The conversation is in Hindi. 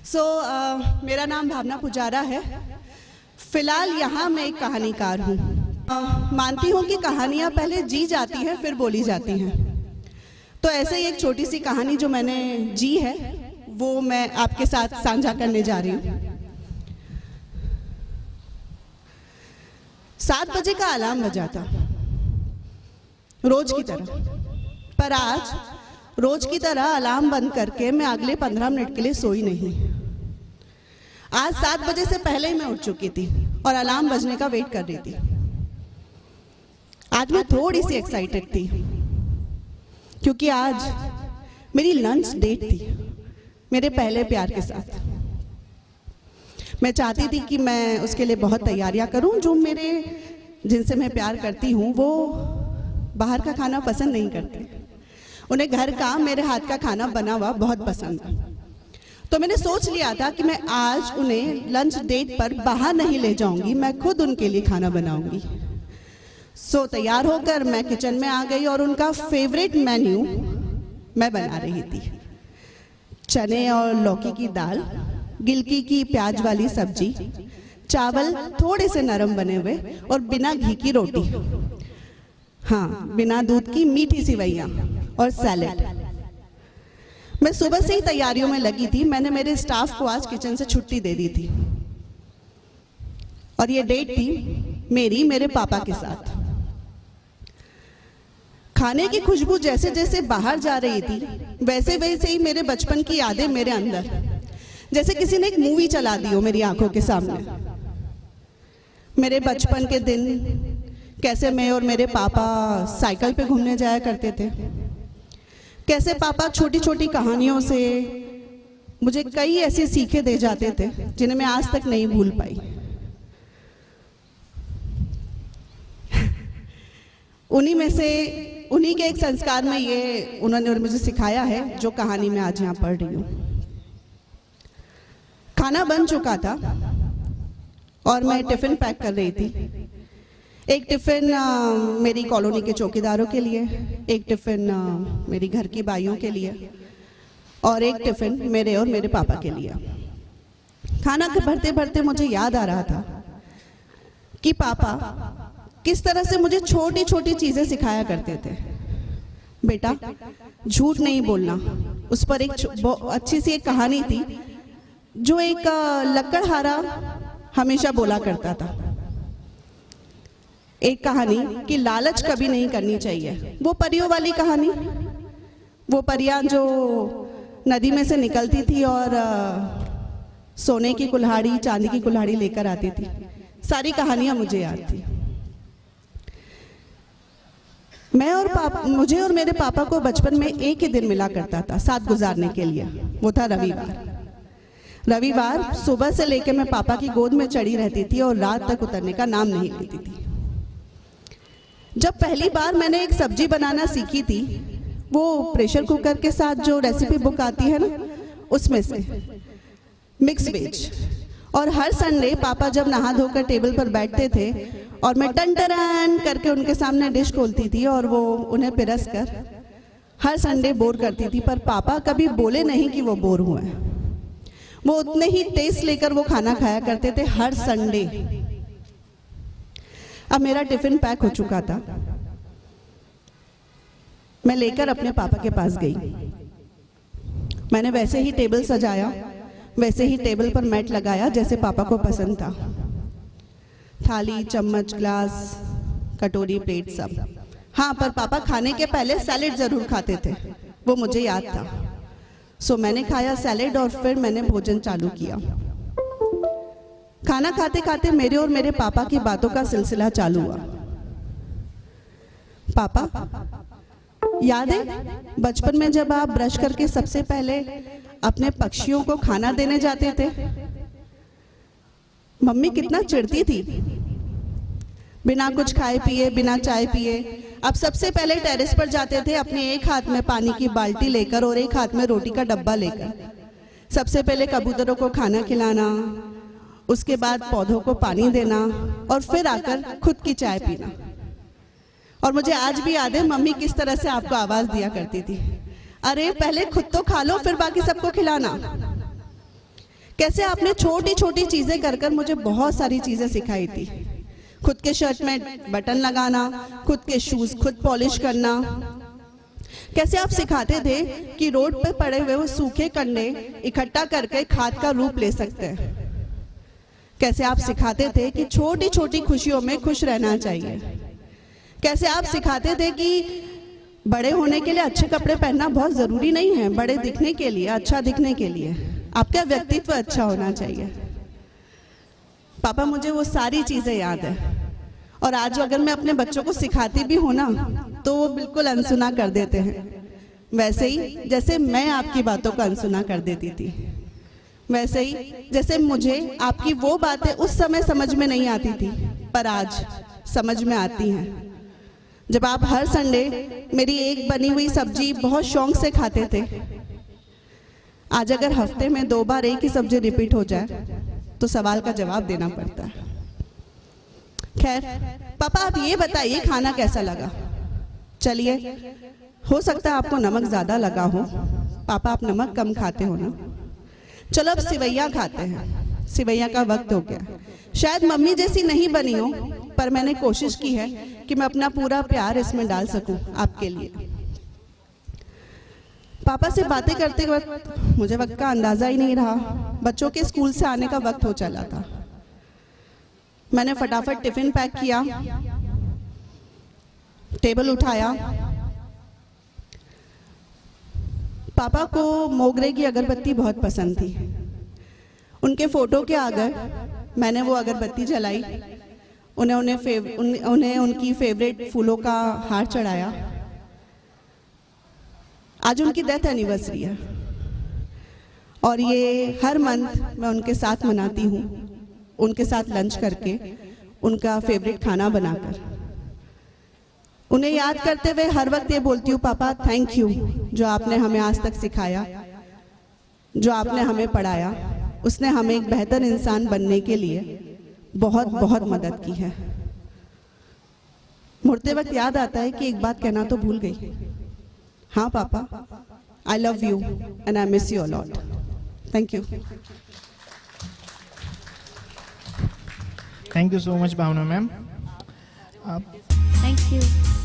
मेरा नाम भावना पुजारा है। फिलहाल यहाँ मैं एक कहानीकार हूँ। मानती हूँ कि कहानियाँ पहले जी जाती हैं फिर बोली जाती हैं। तो ऐसे ही एक छोटी सी कहानी जो मैंने जी है वो मैं आपके साथ साझा करने जा रही हूँ। 7 बजे का अलार्म बजा था, रोज की तरह। पर आज रोज की तरह अलार्म बंद करके मैं अगले 15 मिनट के लिए सोई नहीं। आज 7 बजे से पहले ही मैं उठ चुकी थी और अलार्म बजने का वेट कर रही थी। आज मैं थोड़ी सी एक्साइटेड थी क्योंकि आज मेरी लंच डेट थी मेरे पहले प्यार के साथ। मैं चाहती थी कि मैं उसके लिए बहुत तैयारियां करूं। जिनसे मैं प्यार करती हूं वो बाहर का खाना पसंद नहीं करते। उन्हें घर का मेरे हाथ का खाना बना हुआ बहुत पसंद है। तो मैंने सोच लिया था कि मैं आज उन्हें लंच डेट पर बाहर नहीं ले जाऊंगी, मैं खुद उनके लिए खाना बनाऊंगी। तैयार होकर मैं किचन में आ गई और उनका फेवरेट मेन्यू मैं बना रही थी। चने और लौकी की दाल, गिलकी की प्याज वाली सब्जी, चावल थोड़े से नरम बने हुए और बिना घी की रोटी, हाँ बिना दूध की मीठी सिवैयां और सैलेड। मैं सुबह से ही तैयारियों में लगी थी। मैंने मेरे स्टाफ को आज किचन से छुट्टी दे दी थी और ये डेट थी मेरे पापा के साथ। खाने की खुशबू जैसे जैसे बाहर जा रही थी वैसे वैसे ही मेरे बचपन की यादें मेरे अंदर, जैसे किसी ने एक मूवी चला दी हो मेरी आंखों के सामने। मेरे बचपन के दिन, कैसे मैं और मेरे पापा साइकिल पे घूमने जाया करते थे, कैसे पापा छोटी छोटी कहानियों से मुझे कई ऐसी सीखें दे जाते थे जिन्हें मैं आज तक नहीं भूल पाई। उन्हीं के एक संस्कार में ये उन्होंने मुझे सिखाया है जो कहानी मैं आज यहाँ पढ़ रही हूँ। खाना बन चुका था और मैं टिफिन पैक कर रही थी। एक टिफिन मेरी कॉलोनी के चौकीदारों के लिए, एक टिफिन मेरी घर की बाइयों के लिए और एक टिफिन मेरे और मेरे पापा के लिए। खाना भरते भरते मुझे याद आ रहा था कि पापा किस तरह से मुझे छोटी छोटी चीजें सिखाया करते थे। बेटा झूठ नहीं बोलना, उस पर एक अच्छी सी एक कहानी थी जो एक लकड़हारा हमेशा बोला करता था। एक कहानी कि लालच कभी नहीं करनी चाहिए। वो परियों वाली कहानी, वो परियां जो नदी में से निकलती थी और सोने की कुल्हाड़ी, चांदी की कुल्हाड़ी लेकर आती थी। सारी कहानियां मुझे याद थी। मुझे और मेरे पापा को बचपन में एक ही दिन मिला करता था साथ गुजारने के लिए, वो था रविवार। सुबह से लेकर मैं पापा की गोद में चढ़ी रहती थी और रात तक उतरने का नाम नहीं लेती थी। जब पहली बार मैंने एक सब्जी बनाना सीखी थी, वो प्रेशर कुकर के साथ जो रेसिपी बुक आती है ना, उसमें से मिक्स वेज। और हर संडे पापा जब नहा धोकर टेबल पर बैठते थे और मैं टन टन करके उनके सामने डिश खोलती थी और वो उन्हें पिरस कर हर संडे बोर करती थी। पर पापा कभी बोले नहीं कि वो बोर हुए। वो उतने ही टेस्ट लेकर वो खाना खाया करते थे हर संडे। अब मेरा टिफिन पैक हो चुका था। मैं लेकर अपने पापा के पास गई। मैंने वैसे ही टेबल सजाया, वैसे ही टेबल पर मैट लगाया जैसे पापा को पसंद था। थाली, चम्मच, ग्लास, कटोरी, प्लेट सब। हाँ, पर पापा खाने के पहले सैलेड जरूर खाते थे, वो मुझे याद था। मैंने खाया सैलेड और फिर मैंने भोजन चालू किया। खाना खाते खाते मेरे और मेरे पापा की बातों का सिलसिला चालू हुआ। पापा, याद है बचपन में जब आप ब्रश करके सबसे पहले अपने पक्षियों को खाना देने जाते थे, मम्मी कितना चिढ़ती थी बिना कुछ खाए पिए, बिना चाय पिए। अब सबसे पहले टेरेस पर जाते थे अपने एक हाथ में पानी की बाल्टी लेकर और एक हाथ में रोटी का डब्बा लेकर। सबसे पहले कबूतरों को खाना खिलाना, उसके बाद पौधों को पानी देना और फिर आकर खुद की चाय पीना। और मुझे आज भी याद है मम्मी किस तरह से आपको आवाज दिया करती थी, अरे पहले खुद तो खा लो फिर बाकी सबको खिलाना। कैसे आपने छोटी छोटी चीजें कर कर मुझे बहुत सारी चीजें सिखाई थी। खुद के शर्ट में बटन लगाना, खुद के शूज खुद पॉलिश करना। कैसे आप सिखाते थे कि रोड पे पड़े हुए वो सूखे कंडे इकट्ठा करके खाद का रूप ले सकते हैं। कैसे आप सिखाते थे कि छोटी छोटी खुशियों में खुश रहना चाहिए। कैसे आप सिखाते थे कि बड़े होने के लिए अच्छे कपड़े पहनना बहुत जरूरी नहीं है, बड़े दिखने के लिए, अच्छा दिखने के लिए आपका व्यक्तित्व अच्छा होना चाहिए। पापा, मुझे वो सारी चीजें याद है और आज अगर मैं अपने बच्चों को सिखाती भी हूं ना तो वो बिल्कुल अनसुना कर देते हैं, वैसे ही जैसे मैं आपकी बातों को अनसुना कर देती थी। वैसे ही जैसे मुझे आपकी वो बातें उस समय समझ में नहीं आती थी पर आज समझ में आती हैं। जब आप हर संडे मेरी एक बनी हुई सब्जी बहुत शौक से खाते थे, आज अगर हफ्ते में 2 बार एक ही सब्जी रिपीट हो जाए तो सवाल का जवाब देना पड़ता है। खैर पापा, आप ये बताइए खाना कैसा लगा। चलिए, हो सकता है आपको नमक ज्यादा लगा हो। पापा, आप नमक कम खाते हो ना। चलो अब सिवैया खाते हैं। सिवैया का वक्त हो गया। शायद मम्मी जैसी नहीं बनी हो पर मैंने कोशिश की है कि मैं अपना पूरा प्यार इसमें डाल सकूं आपके लिए। पापा से बातें करते वक्त मुझे वक्त का अंदाजा ही नहीं रहा। बच्चों के स्कूल से आने का वक्त हो चला था। मैंने फटाफट टिफिन पैक किया, टेबल उठाया। पापा को मोगरे की अगरबत्ती बहुत पसंद थी। उनके फोटो के आगे मैंने वो अगरबत्ती जलाई। उन्हें उनकी फेवरेट फूलों का हार चढ़ाया। आज उनकी डेथ एनिवर्सरी है और ये हर मंथ मैं उनके साथ मनाती हूँ, उनके साथ लंच करके, उनका फेवरेट खाना बनाकर। उन्हें याद करते हुए हर वक्त ये बोलती हूँ, पापा थैंक यू, जो आपने हमें आज तक सिखाया, जो आपने हमें पढ़ाया, उसने हमें एक बेहतर इंसान बनने के लिए बहुत बहुत मदद की है। मुड़ते वक्त याद आता है कि एक बात कहना तो भूल गई। हाँ पापा, I love you and I miss you a lot. Thank you. Thank you so much Bhavna ma'am. Thank you.